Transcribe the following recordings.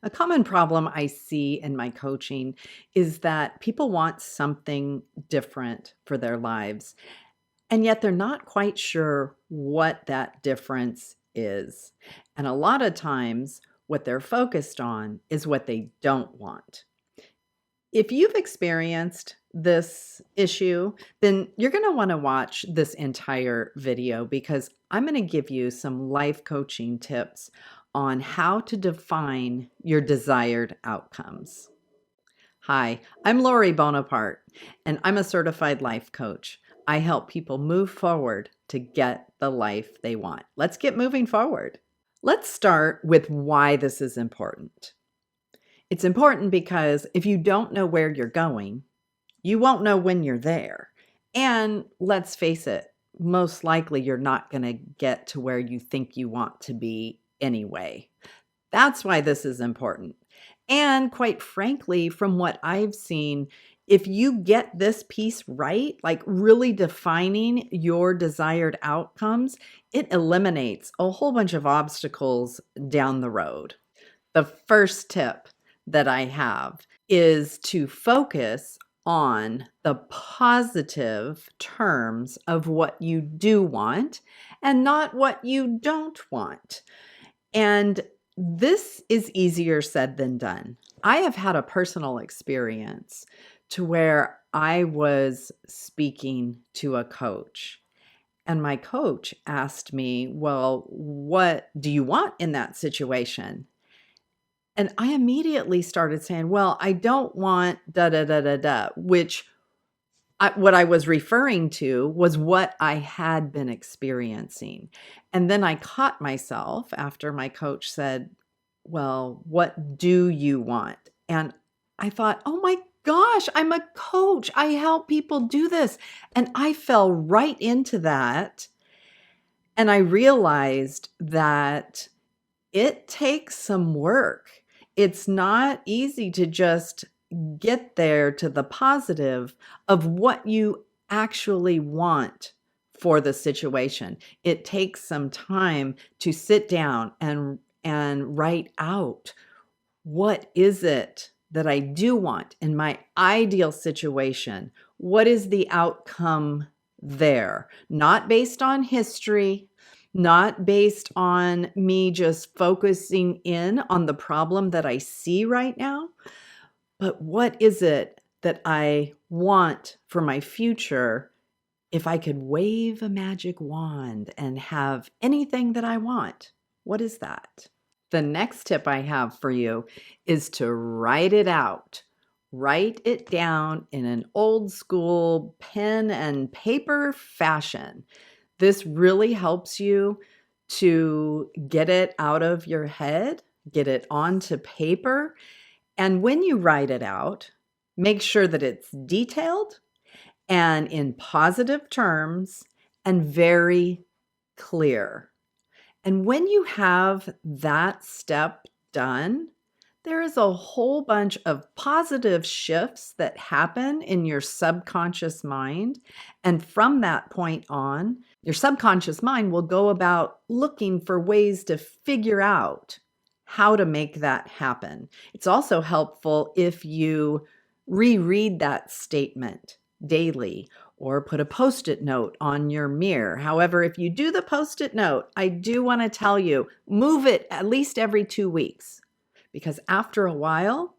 A common problem I see in my coaching is that people want something different for their lives, and yet they're not quite sure what that difference is. And a lot of times, what they're focused on is what they don't want. If you've experienced this issue, then you're going to want to watch this entire video because I'm going to give you some life coaching tips on how to define your desired outcomes. Hi, I'm Lori Bonaparte, and I'm a certified life coach. I help people move forward to get the life they want. Let's get moving forward. Let's start with why this is important. It's important because if you don't know where you're going, you won't know when you're there. And let's face it, most likely you're not going to get to where you think you want to be anyway. That's why this is important. And quite frankly, from what I've seen, if you get this piece right, like really defining your desired outcomes, it eliminates a whole bunch of obstacles down the road. The first tip that I have is to focus on the positive terms of what you do want and not what you don't want. And this is easier said than done. I have had a personal experience to where I was speaking to a coach, and my coach asked me, "Well, what do you want in that situation?" And I immediately started saying, "Well, I don't want da da da da da," which what I was referring to was what I had been experiencing. And then I caught myself after my coach said, "Well, what do you want?" And I thought, "Oh my gosh, I'm a coach. I help people do this." And I fell right into that. And I realized that it takes some work. It's not easy to just get there to the positive of what you actually want for the situation. It takes some time to sit down and write out, what is it that I do want in my ideal situation? What is the outcome there? Not based on history, not based on me just focusing in on the problem that I see right now, but what is it that I want for my future if I could wave a magic wand and have anything that I want? What is that? The next tip I have for you is to write it out. Write it down in an old school pen and paper fashion. This really helps you to get it out of your head, get it onto paper. And when you write it out, make sure that it's detailed and in positive terms and very clear. And when you have that step done, there is a whole bunch of positive shifts that happen in your subconscious mind. And from that point on, your subconscious mind will go about looking for ways to figure out how to make that happen. It's also helpful if you reread that statement daily or put a Post-it note on your mirror. However, if you do the Post-it note, I do want to tell you, move it at least every 2 weeks, because after a while,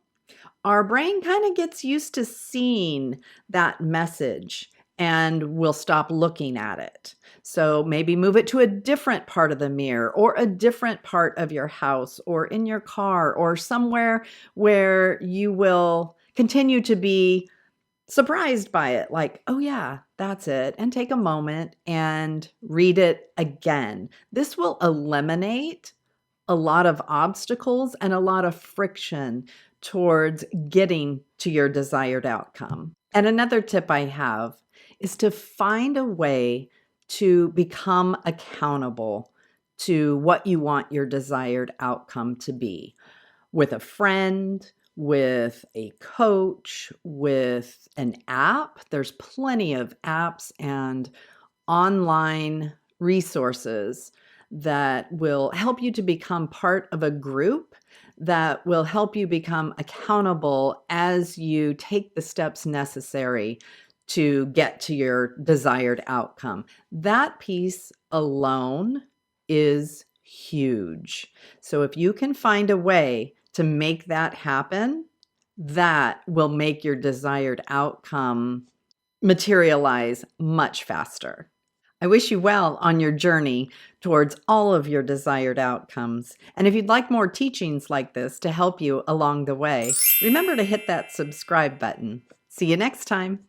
our brain kind of gets used to seeing that message and we'll stop looking at it. So maybe move it to a different part of the mirror or a different part of your house or in your car or somewhere where you will continue to be surprised by it, like, "Oh yeah, that's it," and take a moment and read it again. This will eliminate a lot of obstacles and a lot of friction towards getting to your desired outcome. And another tip I have is to find a way to become accountable to what you want your desired outcome to be, with a friend, with a coach, with an app. There's plenty of apps and online resources that will help you to become part of a group that will help you become accountable as you take the steps necessary to get to your desired outcome. That piece alone is huge. So if you can find a way to make that happen, that will make your desired outcome materialize much faster. I wish you well on your journey towards all of your desired outcomes. And if you'd like more teachings like this to help you along the way, remember to hit that subscribe button. See you next time.